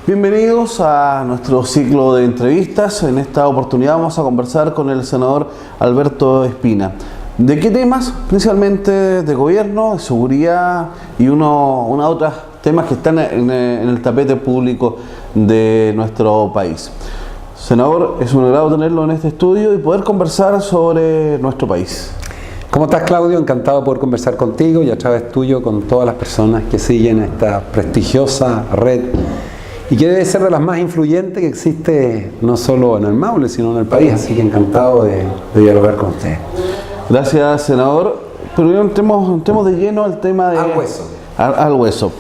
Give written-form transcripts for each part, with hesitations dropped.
Bienvenidos a nuestro ciclo de entrevistas. En esta oportunidad vamos a conversar con el senador Alberto Espina. ¿De qué temas? Principalmente de gobierno, de seguridad y otros temas que están en el tapete público de nuestro país. Senador, es un agrado tenerlo en este estudio y poder conversar sobre nuestro país. ¿Cómo estás, Claudio? Encantado de poder conversar contigo y a través tuyo con todas las personas que siguen esta prestigiosa red y que debe ser de las más influyentes que existe no solo en el Maule, sino en el país. Así que encantado de dialogar con usted. Gracias, senador. Pero entremos de lleno al tema de... Al hueso. Al hueso.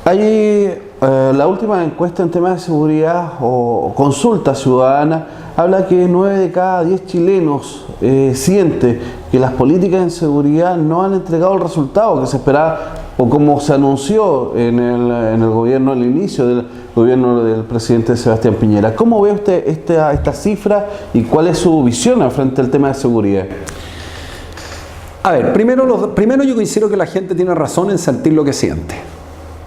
Hay la última encuesta en temas de seguridad o consulta ciudadana habla que 9 de cada 10 chilenos siente que las políticas en seguridad no han entregado el resultado que se esperaba o como se anunció en el gobierno, al inicio del gobierno del presidente Sebastián Piñera. ¿Cómo ve usted esta cifra y cuál es su visión frente al tema de seguridad? A ver, primero yo considero que la gente tiene razón en sentir lo que siente,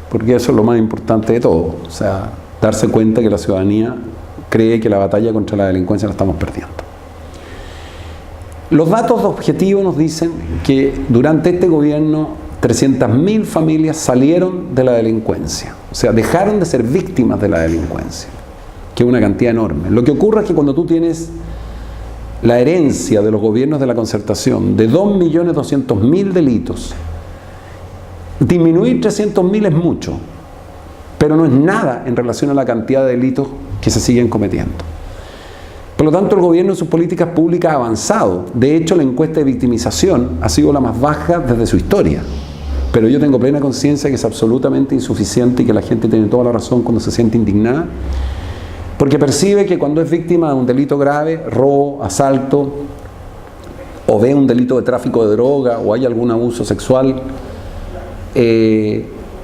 porque eso es lo más importante de todo. O sea, darse cuenta que la ciudadanía cree que la batalla contra la delincuencia la estamos perdiendo. Los datos objetivos nos dicen que durante este gobierno 300.000 familias salieron de la delincuencia, o sea, dejaron de ser víctimas de la delincuencia, que es una cantidad enorme. Lo que ocurre es que cuando tú tienes la herencia de los gobiernos de la concertación de 2.200.000 delitos, disminuir 300.000 es mucho, pero no es nada en relación a la cantidad de delitos que se siguen cometiendo. Por lo tanto, el gobierno en sus políticas públicas ha avanzado. De hecho, la encuesta de victimización ha sido la más baja desde su historia. Pero yo tengo plena conciencia que es absolutamente insuficiente y que la gente tiene toda la razón cuando se siente indignada, porque percibe que cuando es víctima de un delito grave, robo, asalto, o ve un delito de tráfico de droga o hay algún abuso sexual,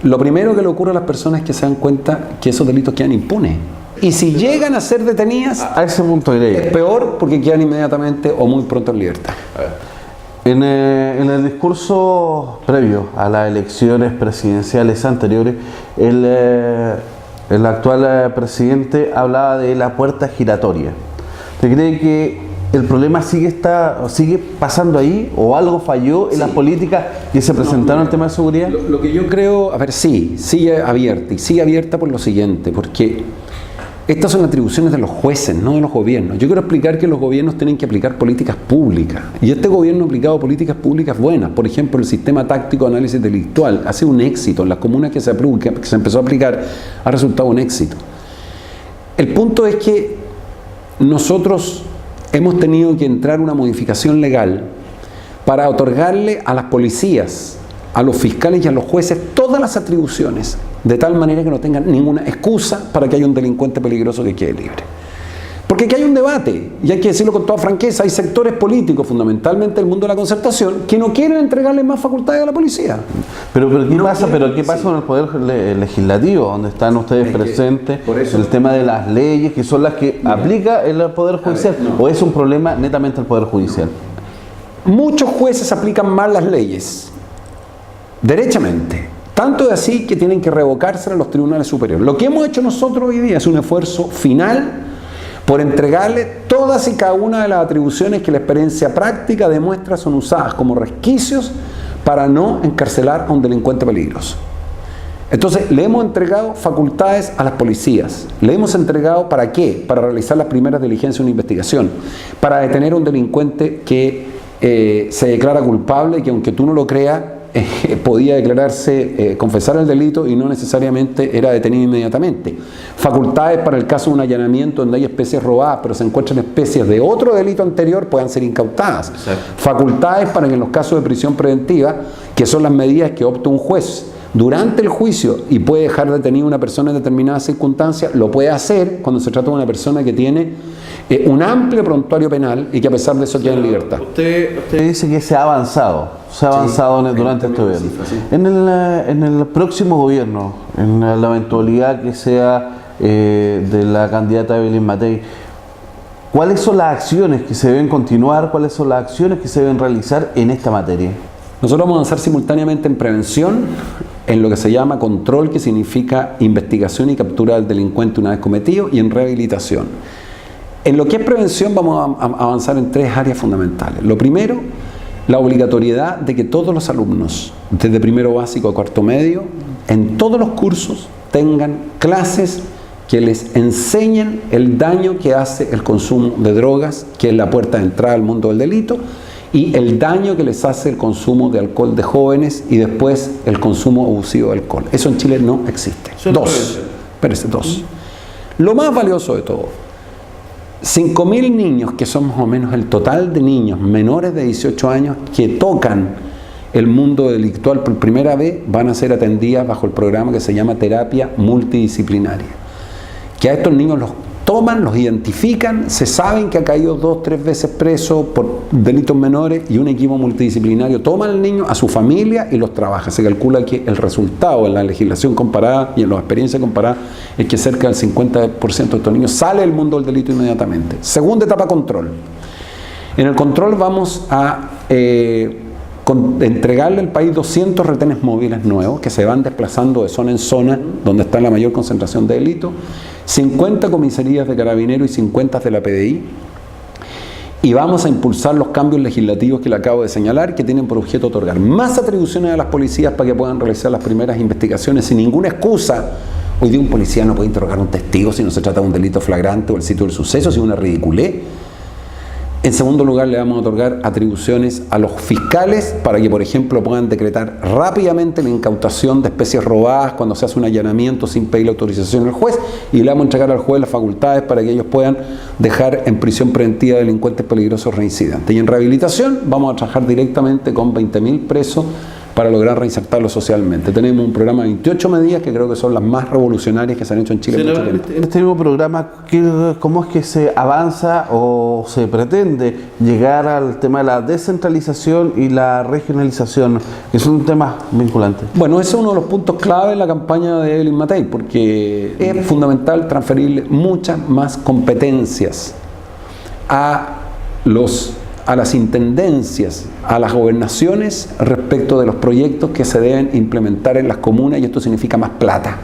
lo primero que le ocurre a las personas es que se dan cuenta que esos delitos quedan impunes. Y si llegan a ser detenidas, a ese punto es peor porque quedan inmediatamente o muy pronto en libertad. En el discurso previo a las elecciones presidenciales anteriores, el actual presidente hablaba de la puerta giratoria. ¿Usted cree que el problema sigue pasando ahí o algo falló en las políticas que se presentaron en el tema de seguridad? Lo que yo creo, a ver, sigue abierta y sigue abierta por lo siguiente, porque estas son atribuciones de los jueces, no de los gobiernos. Yo quiero explicar que los gobiernos tienen que aplicar políticas públicas. Y este gobierno ha aplicado políticas públicas buenas. Por ejemplo, el sistema táctico de análisis delictual ha sido un éxito. En las comunas que se empezó a aplicar ha resultado un éxito. El punto es que nosotros hemos tenido que entrar una modificación legal para otorgarle a las policías, a los fiscales y a los jueces todas las atribuciones, de tal manera que no tengan ninguna excusa para que haya un delincuente peligroso que quede libre. Porque aquí hay un debate, y hay que decirlo con toda franqueza, hay sectores políticos, fundamentalmente el mundo de la concertación, que no quieren entregarle más facultades a la policía. Pero ¿qué pasa con el Poder Legislativo, donde están ustedes presentes? El tema de las leyes, que son las que aplica el Poder Judicial, ¿o es un problema netamente del Poder Judicial? Muchos jueces aplican mal las leyes, derechamente. Tanto de así que tienen que revocarse a los tribunales superiores. Lo que hemos hecho nosotros hoy día es un esfuerzo final por entregarle todas y cada una de las atribuciones que la experiencia práctica demuestra son usadas como resquicios para no encarcelar a un delincuente peligroso. Entonces, le hemos entregado facultades a las policías. Le hemos entregado, ¿para qué? Para realizar las primeras diligencias de una investigación, para detener a un delincuente que se declara culpable y que, aunque tú no lo creas, podía declararse, confesar el delito y no necesariamente era detenido inmediatamente. Facultades para el caso de un allanamiento donde hay especies robadas pero se encuentran especies de otro delito anterior, puedan ser incautadas. Exacto. Facultades para que en los casos de prisión preventiva, que son las medidas que opta un juez durante el juicio y puede dejar detenida a una persona en determinadas circunstancias, lo puede hacer cuando se trata de una persona que tiene un amplio prontuario penal y que a pesar de eso queda en libertad. Usted dice que se ha avanzado durante este gobierno. En el próximo gobierno, en la eventualidad que sea de la candidata Evelyn Matei, ¿cuáles son las acciones que se deben continuar? ¿Cuáles son las acciones que se deben realizar en esta materia? Nosotros vamos a avanzar simultáneamente en prevención en lo que se llama control, que significa investigación y captura del delincuente una vez cometido, y en rehabilitación. En lo que es prevención vamos a avanzar en 3 áreas fundamentales. Lo primero, la obligatoriedad de que todos los alumnos, desde primero básico a cuarto medio, en todos los cursos tengan clases que les enseñen el daño que hace el consumo de drogas, que es la puerta de entrada al mundo del delito, y el daño que les hace el consumo de alcohol de jóvenes y después el consumo abusivo de alcohol. Eso en Chile no existe. Dos. Lo más valioso de todo, 5.000 niños, que son más o menos el total de niños menores de 18 años que tocan el mundo delictual por primera vez, van a ser atendidas bajo el programa que se llama terapia multidisciplinaria. Que a estos niños los toman, los identifican, se saben que ha caído 2 o 3 veces preso por delitos menores, y un equipo multidisciplinario toma al niño, a su familia, y los trabaja. Se calcula que el resultado en la legislación comparada y en las experiencias comparadas es que cerca del 50% de estos niños sale del mundo del delito inmediatamente. Segunda etapa, control. En el control vamos a entregarle al país 200 retenes móviles nuevos que se van desplazando de zona en zona donde está la mayor concentración de delito, 50 comisarías de carabineros y 50 de la PDI, y vamos a impulsar los cambios legislativos que le acabo de señalar, que tienen por objeto otorgar más atribuciones a las policías para que puedan realizar las primeras investigaciones sin ninguna excusa. Hoy día un policía no puede interrogar a un testigo si no se trata de un delito flagrante o el sitio del suceso, si es una ridiculez. En segundo lugar, le vamos a otorgar atribuciones a los fiscales para que, por ejemplo, puedan decretar rápidamente la incautación de especies robadas cuando se hace un allanamiento sin pedir la autorización al juez, y le vamos a entregar al juez las facultades para que ellos puedan dejar en prisión preventiva a delincuentes peligrosos reincidentes. Y en rehabilitación vamos a trabajar directamente con 20.000 presos para lograr reinsertarlos socialmente. Tenemos un programa de 28 medidas que creo que son las más revolucionarias que se han hecho en Chile. En este mismo programa, ¿cómo es que se avanza o se pretende llegar al tema de la descentralización y la regionalización, que son temas vinculantes? Bueno, ese es uno de los puntos clave en la campaña de Evelyn Matei, porque es fundamental transferirle muchas más competencias a las intendencias, a las gobernaciones respecto de los proyectos que se deben implementar en las comunas, y esto significa más plata.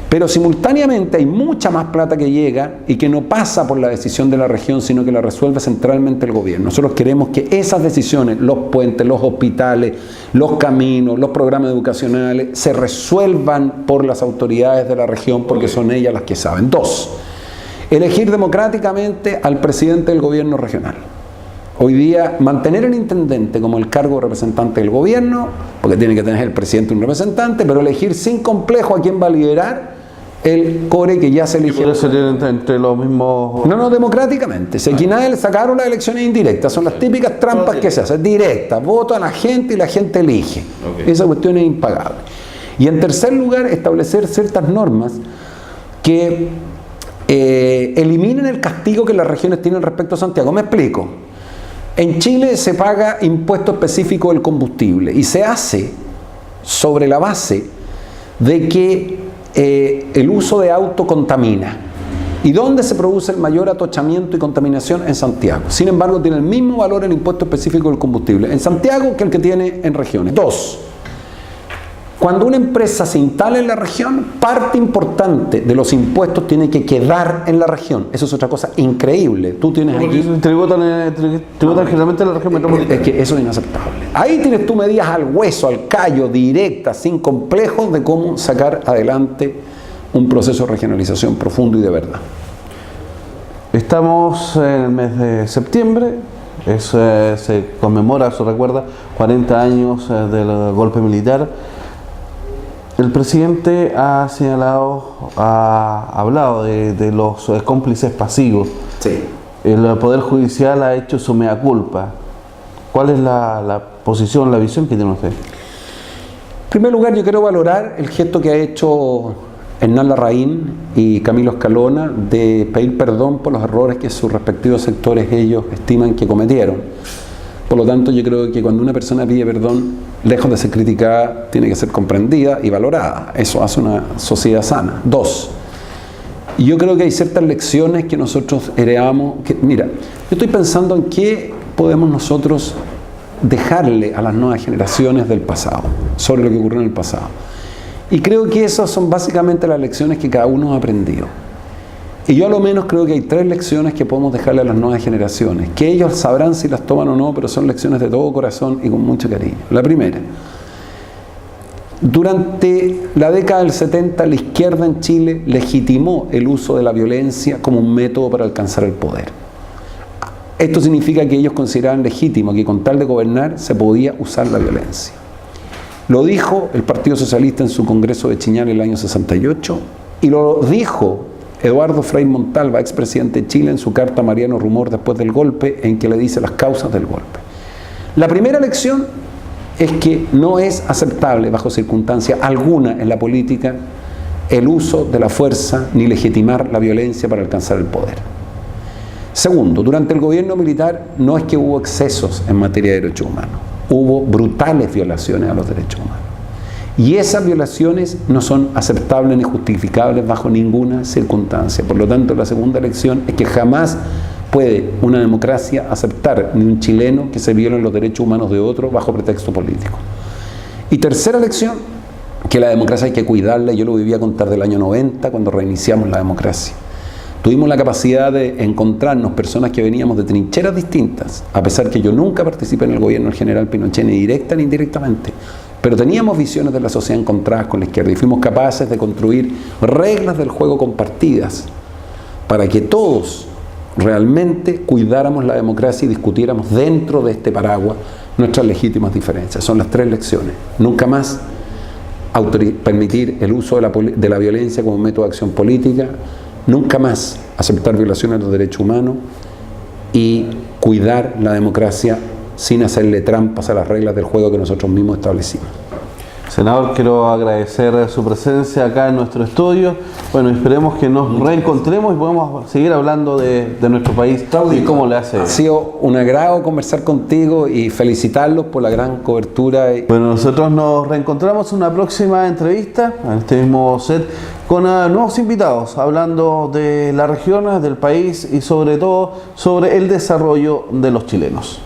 Pero simultáneamente hay mucha más plata que llega y que no pasa por la decisión de la región, sino que la resuelve centralmente el gobierno. Nosotros queremos que esas decisiones, los puentes, los hospitales, los caminos, los programas educacionales, se resuelvan por las autoridades de la región, porque son ellas las que saben. 2, elegir democráticamente al presidente del gobierno regional. Hoy día, mantener el intendente como el cargo de representante del gobierno, porque tiene que tener el presidente un representante, pero elegir sin complejo a quién va a liderar el core que ya se eligió. ¿Puede ser entre los mismos? No, democráticamente. Si aquí nadie le sacaron las elecciones indirectas, son las típicas trampas que se hacen, directas, vota a la gente y la gente elige. Esa cuestión es impagable. Y en tercer lugar, establecer ciertas normas que eliminen el castigo que las regiones tienen respecto a Santiago. Me explico. En Chile se paga impuesto específico del combustible y se hace sobre la base de que el uso de auto contamina. ¿Y dónde se produce el mayor atochamiento y contaminación? En Santiago. Sin embargo, tiene el mismo valor el impuesto específico del combustible en Santiago que el que tiene en regiones. 2. Cuando una empresa se instala en la región, parte importante de los impuestos tiene que quedar en la región. Eso es otra cosa increíble. Tú tienes aquí... Tributan generalmente en la región metropolitana. Es que eso es inaceptable. Ahí tienes tú medidas al hueso, al callo, directas, sin complejos, de cómo sacar adelante un proceso de regionalización profundo y de verdad. Estamos en el mes de septiembre. Se conmemora, se recuerda, 40 años del golpe militar. El presidente ha hablado de los cómplices pasivos. Sí. El Poder Judicial ha hecho su mea culpa. ¿Cuál es la posición, la visión que tiene usted? En primer lugar, yo quiero valorar el gesto que ha hecho Hernán Larraín y Camilo Escalona de pedir perdón por los errores que sus respectivos sectores ellos estiman que cometieron. Por lo tanto, yo creo que cuando una persona pide perdón, lejos de ser criticada, tiene que ser comprendida y valorada. Eso hace una sociedad sana. 2. Yo creo que hay ciertas lecciones que nosotros heredamos. Mira, yo estoy pensando en qué podemos nosotros dejarle a las nuevas generaciones del pasado, sobre lo que ocurrió en el pasado. Y creo que esas son básicamente las lecciones que cada uno ha aprendido. Y yo a lo menos creo que hay 3 lecciones que podemos dejarle a las nuevas generaciones, que ellos sabrán si las toman o no, pero son lecciones de todo corazón y con mucho cariño. La primera: durante la década del 70, la izquierda en Chile legitimó el uso de la violencia como un método para alcanzar el poder. Esto significa que ellos consideraban legítimo que con tal de gobernar se podía usar la violencia. Lo dijo el Partido Socialista en su Congreso de Chiñán en el año 68, y lo dijo Eduardo Frei Montalva, expresidente de Chile, en su carta a Mariano Rumor después del golpe, en que le dice las causas del golpe. La primera lección es que no es aceptable, bajo circunstancia alguna en la política, el uso de la fuerza ni legitimar la violencia para alcanzar el poder. Segundo, durante el gobierno militar no es que hubo excesos en materia de derechos humanos, hubo brutales violaciones a los derechos humanos. Y esas violaciones no son aceptables ni justificables bajo ninguna circunstancia. Por lo tanto, la segunda lección es que jamás puede una democracia aceptar ni un chileno que se violen los derechos humanos de otro bajo pretexto político. Y tercera lección, que la democracia hay que cuidarla. Yo lo viví a contar del año 90, cuando reiniciamos la democracia. Tuvimos la capacidad de encontrarnos personas que veníamos de trincheras distintas, a pesar que yo nunca participé en el gobierno del general Pinochet, ni directa ni indirectamente, pero teníamos visiones de la sociedad encontradas con la izquierda y fuimos capaces de construir reglas del juego compartidas para que todos realmente cuidáramos la democracia y discutiéramos dentro de este paraguas nuestras legítimas diferencias. Son las 3 lecciones. Nunca más permitir el uso de la violencia como método de acción política, nunca más aceptar violaciones de los derechos humanos y cuidar la democracia sin hacerle trampas a las reglas del juego que nosotros mismos establecimos. Senador, quiero agradecer su presencia acá en nuestro estudio. Bueno, esperemos que nos reencontremos y podamos seguir hablando de nuestro país y cómo le hace. Ha sido un agrado conversar contigo y felicitarlos por la gran cobertura. Bueno, nosotros nos reencontramos en una próxima entrevista, en este mismo set, con nuevos invitados, hablando de la región, del país y sobre todo sobre el desarrollo de los chilenos.